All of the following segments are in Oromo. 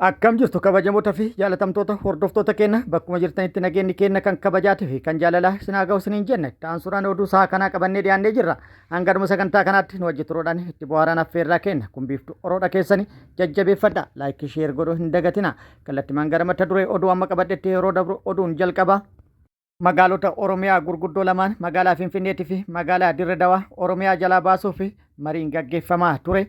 Akkam jirtu kabajamoota fi jaalatamtoota hordoftoota keenya bakkuma jirtanitti nageenyi keenya kan kabajaatii fi kan jaalalaa isin haa ga'u isiniin jenne taansuudhaan oduu sa'a kanaa qabannee dhiyaannee jirra. Hanga sagantaa kanaatti nu wajji turuudhaan itti bu'aaraan affeerraa keenya kun biiftuu oroodha keessanii jajjabeeffadha. Laayikii sheer godhuu hin dagatina. Kallattimaan gara mata duree oduu amma qabadhetti yeroo dabru oduun jalqaba. Magaalota Oromiyaa gurguddoo lamaan magaalaa Finfinneetii fi magaalaa Dirre Dawaa Oromiyaa jalaa baasuu fi mariin gaggeeffamaa ture.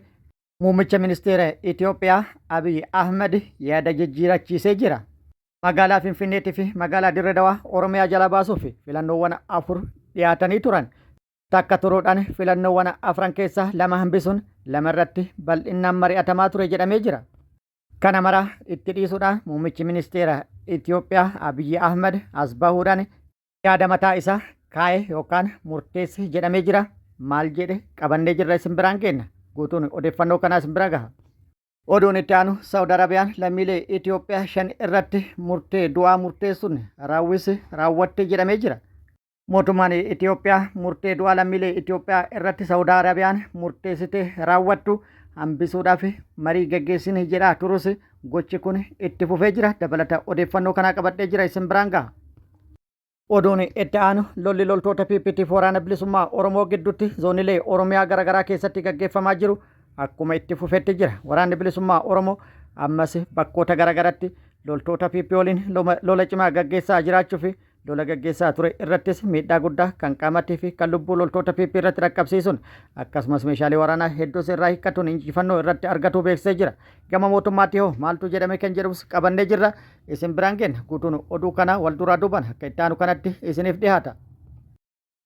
Muummicha ministeera Itoophiyaa Abiy Ahmed yaada jijjiirachiisee jira. Magaalaa Finfinneetii fi magaalaa Dirre Dawaa Oromiyaa jala baasuuf filannoowwan 4 dhiyaatanii turan. Takka turuudhaan filannoowwan 4 keessaa 2 hambisuun 2 irratti bal'inaan mari'atamaa ture jedhamee jira. Kana mara itti dhiisuudhaan muummichi ministeera Itoophiyaa Abiy Ahmed as bahuudhaan yaada mataa isaa kaa'e yookaan murteesse jedhamee jira. Maal jedhe qabannee jirra isin biraan kenna. Guutuun odeeffannoo kanaas bira gaha. Oduun itti aanu Saawud Arabiyaan lammiilee Itoophiyaa 5 irratti murtee du'aa murteessuun raawwatte jedhamee jira. Mootummaan Itoophiyaa murtee du'aa lammiilee Itoophiyaa irratti Saawud Arabiyaan murteessitee raawwattu hambisuudhaaf marii gaggeessine jedhaa turus gochi kun itti fufee jira. Dabalata odeeffannoo kanaa qabadhee jira isin biraan gaha. Oduun itti aanu lolli loltoota PPT waraana bilisummaa Oromoo gidduutti zoonilee Oromiyaa garaagaraa keessatti gaggeeffamaa jiru akkuma itti fufetti jira. Waraanni bilisummaa Oromoo ammas bakkoota garaagaraatti loltoota PP waliin lola cimaa gaggeessaa jiraachuu fi lola gaggeessaa ture irrattis miidhaa guddaa kan qaamattii fi kan lubbuu loltoota PP irratti rakkabsiisuun akkasumas meeshaalee waraanaa hedduus irraa hiikkatuun injifannoo irratti argatu beeksisee jira. Gama mootummaatti hoo maaltu jedhame kan jedhus qabannee jirra. Isin biraan kenna guutuun oduu kana wal duraa duuban akka itti aanu kanatti isiniif dhiyaata.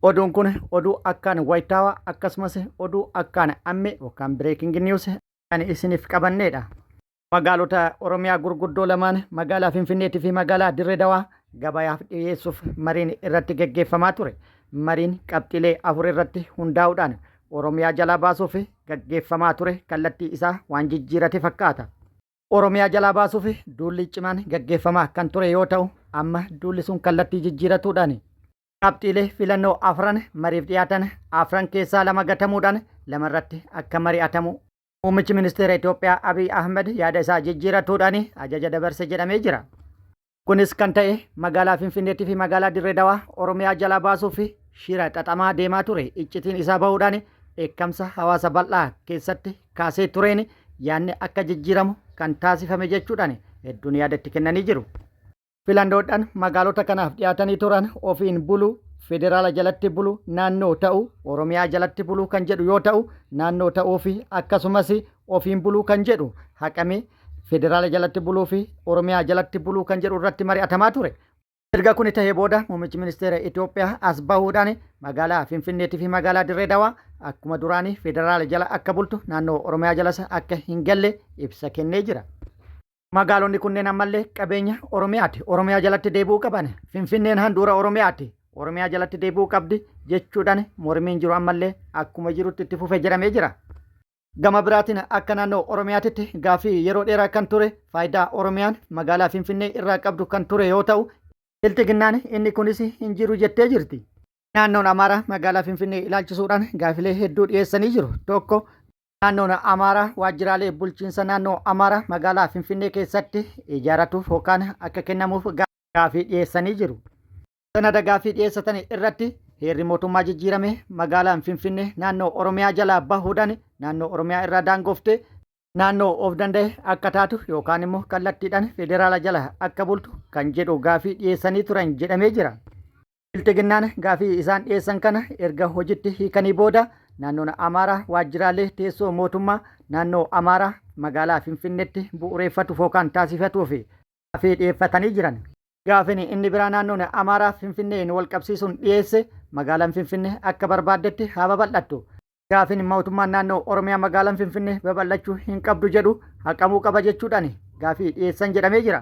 Oduun kun oduu akkaan wayitaawaa akkasumas oduu akkaan amme yookaan breaking news kan isiniif qabanneedha. Magaalota Oromiyaa gurguddoo lamaan magaalaa Finfinneetii fi magaalaa Dirre Dawaa gabayaaf dhiyeessuuf mariin irratti gaggeeffamaa ture. Mariin qabxilee 4 irratti hundaa'uudhaan Oromiyaa jalaa baasuuf gaggeeffamaa ture kallattii isaa waan jijjiirate fakkaata. Oromiyaa jalaa baasuuf duulli cimaan gaggeeffamaa kan ture yoo ta'u amma duulli sun kallattii jijjiiratuudhaan qabxilee filannoo 4 mariif dhiyaatan 4 keessaa 2 gatamuudhaan 2 irratti akka mari'atamu muummichi ministeera Itoophiyaa Abiy Ahmed yaada isaa jijjiiratuudhaan ajaja dabarse jedhamee jira. Kunis kan ta'e magaalaa Finfinneetii fi magaalaa Dirre Dawaa Oromiyaa jalaa baasuuf shira xaxamaa deemaa ture. Iccitiin isaa bahuudhaan eekamsa hawaasa bal'aa keessatti kaasee tureen yaadni akka jijjiiramu kan taasifame jechuudhaan hedduun yaadatti kennanii jiru. Filannoodhaan magaalota kanaaf dhiyaatanii turan ofiin buluu federaala jalatti buluu naannoo ta'uu Oromiyaa jalatti buluu kan jedhu yoo ta'u naannoo ta'uu fi akkasumas ofiin buluu kan jedhu haqamee federaala jalatti buluu fi Oromiyaa jalatti buluu kan jedhu irratti mari'atamaa ture. Erga kun ta'ee booda muummichi ministeera Itoophiyaa as bahuudhaan magaalaa Finfinneetii fi magaalaa Dirre Dawaa akkuma duraanii federaala jala akka bultu naannoo Oromiyaa jalas akka hin galle ibsa kennee jira. Magaalonni kunneen ammallee qabeenya Oromiyaati. Oromiyaa jalatti deebi'uu qaban. Finfinneen handhuura Oromiyaati. Oromiyaa jalatti deebi'uu qabdi jechuudhaan mormiin jiru ammallee akkuma jirutti itti fufee jedhamee jira. Gama biraatiin akka naannoo Oromiyaatti gaaffii yeroo dheeraa kan ture faayidaa Oromiyaan magaalaa Finfinnee irraa qabdu kan ture yoo ta'u iltiginnaan inni kunis hin jiru jettee jirti. Naannoon Amaaraa magaalaa Finfinnee ilaalchisuudhaan gaaffilee hedduu dhiyeessanii jiru. Tokko naannoon Amaaraa waajjiraalee bulchiinsa naannoo Amaaraa magaalaa Finfinnee keessatti ijaaratuuf yookaan akka kennamuuf gaaffii dhiyeessanii jiru. Sanada gaaffii dhiyeessatan irratti heerri mootummaa jijjiirame magaalaan Finfinnee naannoo Oromiyaa jalaa bahuudhaan naannoo Oromiyaa irraa daangooftee naannoo of danda'e akka taatu yookaan immoo kallattiidhaan federaala jala akka bultu kan jedhu gaaffii dhiyeessanii turan jedhamee jira. Iltiginnaan gaaffii isaan dhiyeessan kana erga hojiitti hiikanii booda naannoon Amaaraa waajjiraalee teessoo mootummaa naannoo Amaaraa magaalaa Finfinneetti bu'uureeffatuuf yookaan taasifatuuf gaaffii dhiyeeffatanii jiran. Gaaffiin inni biraa naannoon Amaaraa Finfinneen wal qabsiisuun dhiyeesse magaalaan Finfinnee akka barbaaddetti haa babal'attu. Gaaffiin mootummaan naannoo Oromiyaa magaalaan Finfinnee babal'achuu hin qabdu jedhu haqamuu qaba jechuudhaan gaaffii dhiyeessan jedhamee jira.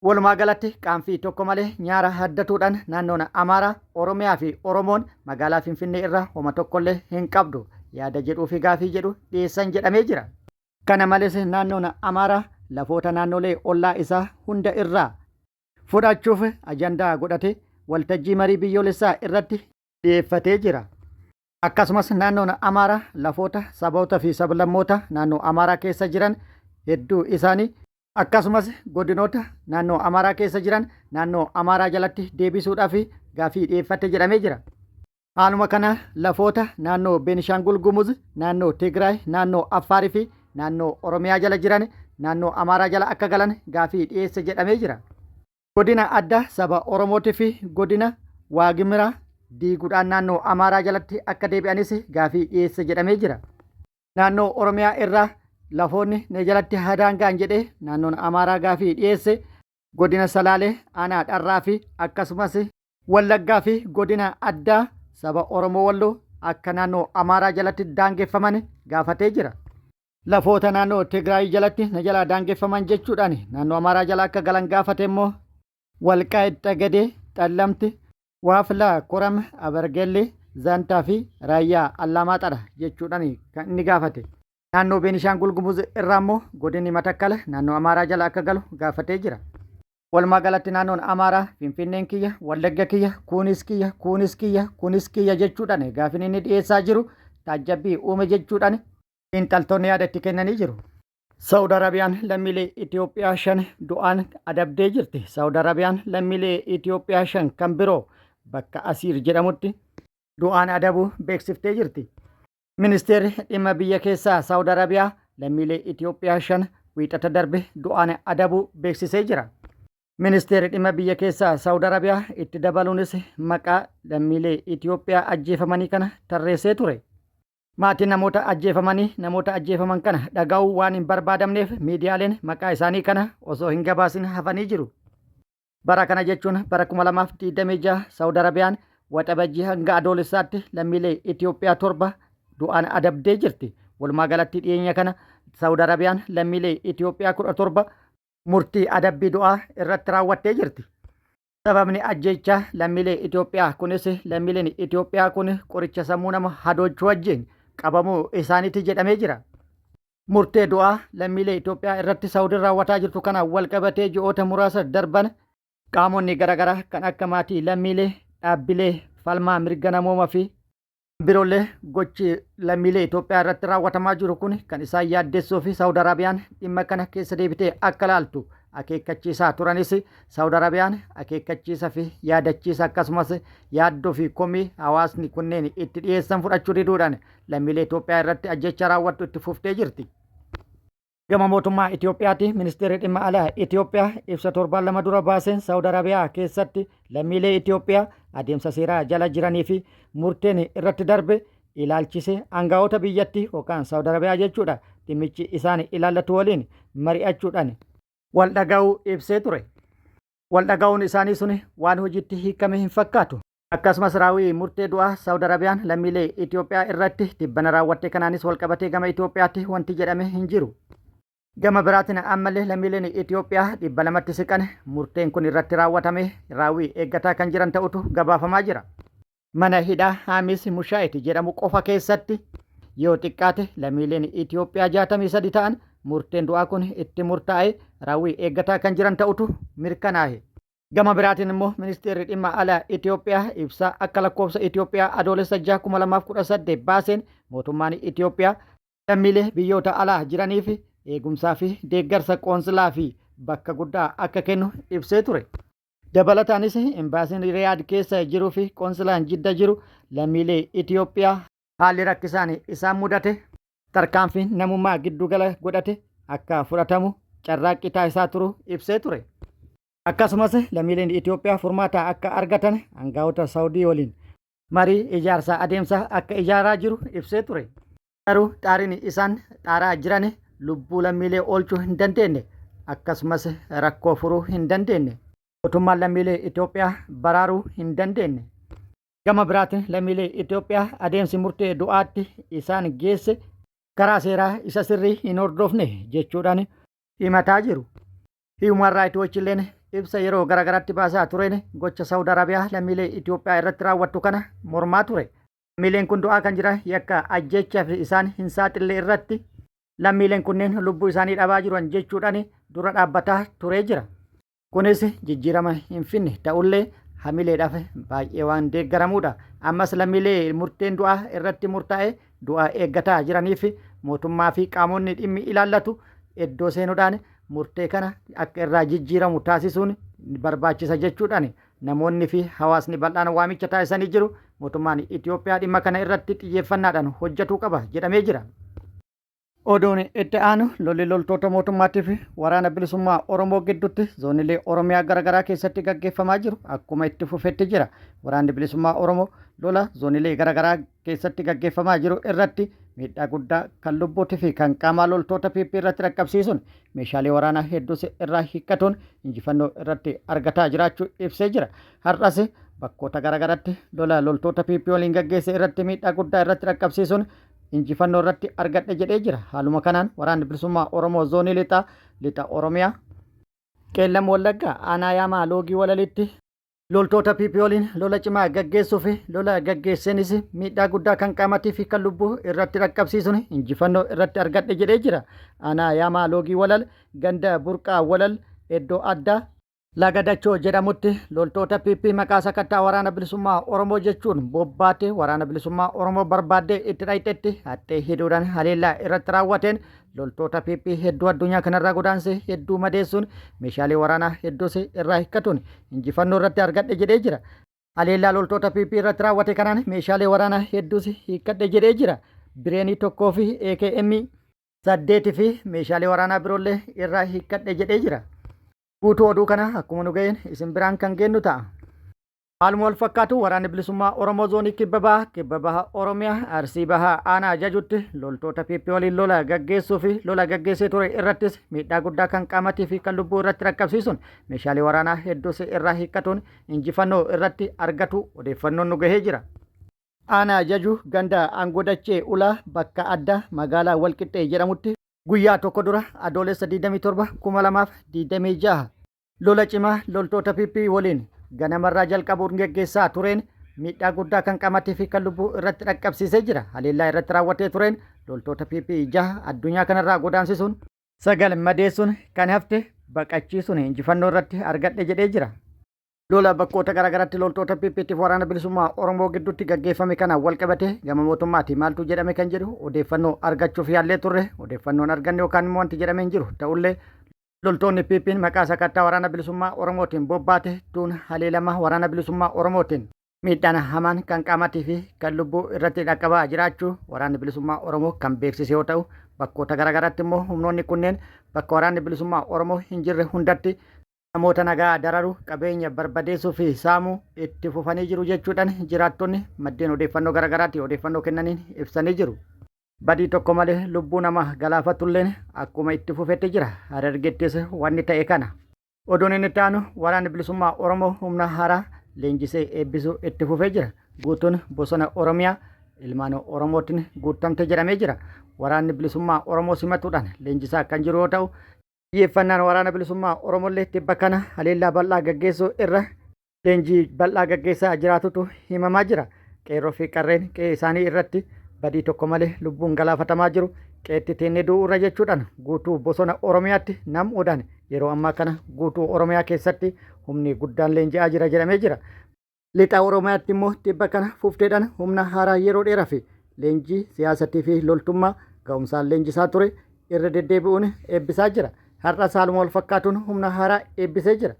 Walumaa galatti qaanfii tokko malee nyaara haddatuudhaan naannoon Amaaraa Oromiyaa fi Oromoon magaalaa Finfinnee irraa homa tokkollee hin qabdu yaada jedhuu fi gaaffii jedhu dhiyeessan jedhamee jira. Kana malees naannoon Amaaraa lafoota naannolee ollaa isaa hunda irraa fudhachuuf ajandaa godhate waltajjii marii biyyoolessaa irratti dhiyeeffatee jira. Akkasumas naannoon Amaaraa lafoota saboota fi sablammoota naannoo Amaaraa keessa jiran hedduu isaanii Akkasumas godinoota naannoo Amaaraa keessa jiran naannoo Amaaraa jalatti deebisuudhaaf gaafii dhiyeeffate jedhamee jira. Haaluma kana lafoota naannoo Beenishaangul Gumuz, naannoo Tigraay, naannoo Affaarii fi naannoo Oromiyaa jala jiran naannoo Amaaraa jala akka galan gaafii dhiyeesse jedhamee jira. Godina adda saba Oromootii fi godina Waagimiraa diiguudhaan naannoo Amaaraa jalatti akka deebi'anis gaafii dhiyeesse jedhamee jira. Naannoo Oromiyaa irraa lafoonni ne jalatti hadaangaan jedhee naannoon Amaaraa gaafii dhiyeesse godina Salaalee, Aanaa Dharraa fi akkasumas Wallaggaa fi godina addaa saba Oromoo Walloo akka naannoo Amaaraa jalatti daangeffaman gaafatee jira. Lafoota naannoo Tigraay jalatti na jalaa daangeffaman jechuudhaan naannoo Amaaraa jala akka galan gaafate immoo Walqaayit Xagadee, Xallamti, Waaflaa, Koram, Abargellee, Zantaa fi Raayyaa Allamaaxadha jechuudhaan kan inni gaafate. Naannoo Beenishaangul Gumuz irraa immoo godinni Matakkala naannoo Amaaraa jala akka galu gaafatee jira. Walumaa galatti naannoon Amaaraa Finfinneen kiyya, Wallagga kiyya, kunis kiyya, kunis kiyya, kunis kiyya jechuudhaan gaafin inni dhiyeessaa jiru taajjabbii uume jechuudhaan xiinxaltoonni yaada itti kennanii jiru. Saawud Arabiyaan lammiilee Itoophiyaa 5 du'aan adabdee jirti. Saawud Arabiyaan lammiilee Itoophiyaa 5 kan biroo bakka Asiir jedhamutti du'aan adabuu beeksiftee jirti. Ministeerri dhimma biyya keessaa Saawud Arabiyaa lammiilee Itoophiyaa 5 wiixata darbe du'aan adabuu beeksisee jira. Ministeerri dhimma biyya keessaa Saawud Arabiyaa itti dabaluunis maqaa lammiilee Itoophiyaa ajjeefamanii kana tarreessee ture. Maatiin namoota ajjeefaman kana dhaga'uu waan hin barbaadamneef miidiyaaleen maqaa isaanii kana osoo hin gabaasin hafanii jiru. Bara kana jechuun bara 2026 Saawud Arabiyaan waxabajjii hanga adoolessaatti lammiilee Itoophiyaa 7 du'aan adabdee jirti. Walumaa galatti dhiyeenya kana Saawud Arabiyaan lammiilee Itoophiyaa 17 murtii adabbii du'aa irratti raawwattee jirti. Sababni ajjeechaa lammiilee Itoophiyaa kunis lammiileen Itoophiyaa kun qoricha sammuu nama hadoochuu wajjin qabamuu isaaniiti jedhamee jira. Murtee du'aa lammiilee Itoophiyaa irratti Saawudiin raawwataa jirtu kana wal qabatee ji'oota muraasa darban qaamonni garaagaraa kan akka maatii lammiilee, dhaabbilee falmaa mirga namoomaa fi biroollee gochi lammiilee Itoophiyaa irratti raawwatamaa jiru kun kan isaan yaaddessuu fi Saawud Arabiyaan dhimma kana keessa deebitee akka laaltu akeekkachiisaa turanis Saawud Arabiyaan akeekkachiisa fi yaadachiisa akkasumas yaaddoo fi komii hawaasni kunneen itti dhiyeessan fudhachuu diduudhaan lammiilee Itoophiyaa irratti ajjecha raawwattu itti fuftee jirti. Gama mootummaa Itoophiyaatti ministeerri dhimma alaa Itoophiyaa ibsa 7 lama dura baaseen Saawud Arabiyaa keessatti lammiilee Itoophiyaa adeemsa seeraa jala jiranii fi murteen irratti darbe ilaalchise aangaa'ota biyyattii yookaan Saawud Arabiyaa jechuudha dhimmichi isaan ilaallatu waliin mari'achuudhaan wal dhaga'uu ibsee ture. Wal dhaga'uun isaanii sun waan hojiitti hiikame hin fakkaatu. Akkasumas raawwii murtee du'aa Saawud Arabiyaan lammiilee Itoophiyaa irratti tibbana raawwatte kanaanis wal qabatee gama Itoophiyaatti wanti jedhame hin jiru. Gama biraatiin ammallee lammiileen Itoophiyaa 200 siqan murteen kun irratti raawwatame raawwii eeggataa kan jiran ta'utu gabaafamaa jira. Mana hidhaa Haamis Mushaayit jedhamu qofa keessatti yoo xiqqaate lammiileen Itoophiyaa 63 ta'an murteen du'aa kun itti murtaa'e raawwii eeggataa kan jiran ta'utu mirkanaa'e. Gama biraatiin immoo ministeerri dhimma alaa Itoophiyaa ibsa akka lakkoofsa Itoophiyaa adoolessa 2018 baaseen mootummaan Itoophiyaa lammiilee biyyoota alaa jiraniif eegumsaa fi deeggarsa qoonsilaa fi bakka guddaa akka kennu ibsee ture. Dabalataanis imbaasiin Riyaad keessa jiruu fi qoonsilaan Jidda jiru lammiilee Itoophiyaa haalli rakkisaan isaan mudate tarkaanfiin namummaa giddugala godhate akka fudhatamu carraaqqii taasisaa turu ibsee ture. Akkasumas lammiileen Itoophiyaa furmaata akka argatan aangaa'ota Saawudii waliin marii ijaarsa adeemsa akka ijaaraa jiru ibsee ture. Garuu xaariin isaan xaaraa jiran lubbuu lammiilee oolchuu hin dandeenye akkasumas rakkoo furuu hin dandeenye. Mootummaan lammiilee Itoophiyaa baraaruu hin dandeenye. Gama biraatiin lammiilee Itoophiyaa adeemsi murtee du'aatti isaan geesse karaa seeraa isa sirrii hin hordofne jechuudhaan himataa jiru. Human Rights Watch illeen ibsa yeroo garaagaraatti baasaa tureen gocha Saawud Arabiyaa lammiilee Itoophiyaa irratti raawwattu kana mormaa ture. Lammiileen kun du'aa kan jiran yakka ajjeechaaf isaan hin saaxille irratti lammiileen kunneen lubbuu isaanii dhabaa jiran jechuudhaan dura dhaabbataa turee jira. Kunis jijjiirama hin finne ta'ullee hamileedhaaf baay'ee waan deeggaramuudha. Ammas lammiilee murteen du'aa irratti murtaa'e du'aa eeggataa jiraniif mootummaa fi qaamonni dhimmi ilaallatu iddoo seenuudhaan murtee kana akka irraa jijjiiramu taasisuun barbaachisa jechuudhaan namoonni fi hawaasni bal'aan waamicha taasisanii jiru. Mootummaan Itoophiyaa dhimma kana irratti xiyyeeffannaadhaan hojjetuu qaba jedhamee jira. Oduun itti aanu lolli loltoota mootummaatiif waraana bilisummaa Oromoo gidduutti zoonilee Oromiyaa garaagaraa keessatti gaggeeffamaa jiru akkuma itti fufetti jira. Waraanni bilisummaa Oromoo lola zoonilee garaagaraa keessatti gaggeeffamaa jiru irratti miidhaa guddaa kan lubbuutii fi kan qaamaa loltoota PP irratti dhaqqabsiisuun meeshaalee waraanaa hedduus irraa hiikkatuun injifannoo irratti argataa jiraachuu ibsee jira. Har'as bakkoota garaagaraatti lola loltoota PP waliin gaggeesse irratti miidhaa guddaa irratti dhaqqabsiisuun injifannoo irratti argadhe jedhee jira. Haaluma kanaan waraanni bilisummaa Oromoo zoonii lixa Oromiyaa Qeellam Wallaggaa aanaa Yaamaa Loogii Walalitti loltoota PP waliin lola cimaa gaggeessuu fi lola gaggeessenis miidhaa guddaa kan qaamatii fi kan lubbuu irratti dhaqqabsiisuun injifannoo irratti argadhe jedhee jira. Aanaa Yaamaa Loogii Walal ganda Burqaa Walal iddoo addaa Laga Dachoo jedhamutti loltoota PP maqaa sakattaa waraana bilisummaa Oromoo jechuun bobbaate waraana bilisummaa Oromoo barbaaddee itti dhayxetti hattee hidhuudhaan haleellaa irratti raawwateen loltoota PP hedduu addunyaa kanarraa godaansee hedduu madeessuun meeshaalee waraanaa hedduus irraa hiikkatuun injifannoo irratti argadhe jedhee jira. Haleellaa loltoota PP irratti raawwate kanaan meeshaalee waraanaa hedduus hiikkadhe jedhee jira. Bireenii tokkoo fi AKM 8 fi meeshaalee waraanaa biroollee irraa hiikkadhe jedhee jira. Guutuu oduu kana akkuma nu ga'een isin biraan kan geenyu ta'a. Haaluma wal fakkaatu waraanni bilisummaa Oromoo zoonii kibba bahaa Oromiyaa Arsii bahaa aanaa ajajutti loltoota PP waliin lola gaggeessuu fi lola gaggeessee ture irrattis miidhaa guddaa kan qaamatii fi kan lubbuu irratti dhaqqabsiisuun meeshaalee waraanaa hedduus irraa hiikkatuun injifannoo irratti argatu odeeffannoon nu gahee jira. Aanaa ajaju ganda Angodachee Ulaa bakka addaa magaalaa Walqixxee jedhamutti guyyaa tokko dura adoolessa 27 2026 lola cimaa loltoota PP waliin ganamarraa jalqabuun gaggeessaa tureen miidhaa guddaa kan qaamatii fi kan lubbuu irratti dhaqqabsiisee jira. Haleellaa irratti raawwatee tureen loltoota PP 6 addunyaa kanarraa godaansisuun 9 madeessuun kan hafte baqachiisuun injifannoo irratti argadhe jedhee jira. Lola bakkoota garaagaraatti loltoota PP'tiif waraana bilisummaa Oromoo gidduutti gaggeeffame kana wal qabate gama mootummaati maaltu jedhame kan jedhu odeeffannoo argachuuf yaallee turre odeeffannoon arganne yookaan immoo wanti jedhamee hin jiru ta'ullee loltoonni PP'n maqaa sakattaa waraana bilisummaa Oromootiin bobbaate tuun haleelama waraana bilisummaa Oromootiin miidhaan hamaan kan qaamatii fi kan lubbuu irratti dhaqqabaa jiraachuu waraanni bilisummaa Oromoo kan beeksise yoo ta'u bakkoota garaagaraatti immoo humnoonni kunneen bakka waraanni bilisummaa Oromoo hin jirre hundatti namoota nagaa dararu qabeenya barbadeessuu fi saamuu itti fufanii jiru jechuudhaan jiraattonni maddeen odeeffannoo garaagaraatti odeeffannoo kennaniin ibsanii jiru. Badii tokko malee lubbuu namaa galaafatulleen akkuma itti fufetti jira. Harargeettis wanni ta'e kana. Oduun inni taanu waraanni bilisummaa Oromoo humna haaraa leenjisee eebbisuu itti fufee jira. Guutuun bosona Oromiyaa ilmaan Oromootiin guutamte jedhamee jira. Waraanni bilisummaa Oromoo simatuudhaan leenjisaa kan jiru yoo ta'u xiyyeeffannaan waraana bilisummaa Oromollee tibba kana haleellaa bal'aa gaggeessuu irra leenjii bal'aa gaggeessaa jiraatutu himamaa jira. Qeerroo fi qarreen qe'ee isaanii irratti badii tokko malee lubbuun galaafatamaa jiru qeetti teennee du'uurra jechuudhaan guutuu bosona Oromiyaatti namuudhaan yeroo ammaa kana guutuu Oromiyaa keessatti humni guddaan leenji'aa jira jedhamee jira. Lixa Oromiyaatti immoo tibba kana fufteedhaan humna haaraa yeroo dheeraa fi leenjii siyaasatii fi loltummaa ga'umsaan leenjisaa ture irra deddeebi'uun eebbisaa jira. Har'as haaluma wal fakkaatuun humna haaraa eebbisee jira.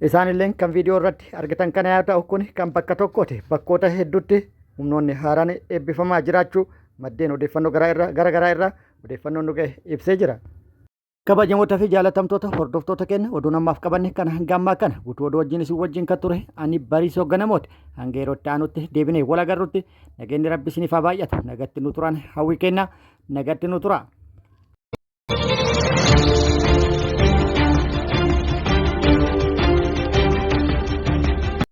Isaanillee kan viidiyoo irratti argitan kana yoo ta'u kun kan bakka tokkooti. Bakkoota hedduutti humnoonni haaraan eebbifamaa jiraachuu maddeen odeeffannoo garaagaraa irraa odeeffannoon nu ga'e ibsee jira. Kabajamoota fi jaalatamtoota hordoftoota keenya oduu namaaf qabanne kana hanga ammaa kana guutuu oduu wajjin isin wajjin kan ture ani Bariisoo Ganamooti. Hanga yeroo itti aanutti deebinee wal agarrutti nageenyi rabbi isiniif haa baay'atu. Nagatti nu turan hawwii kennaa nagatti nu tura.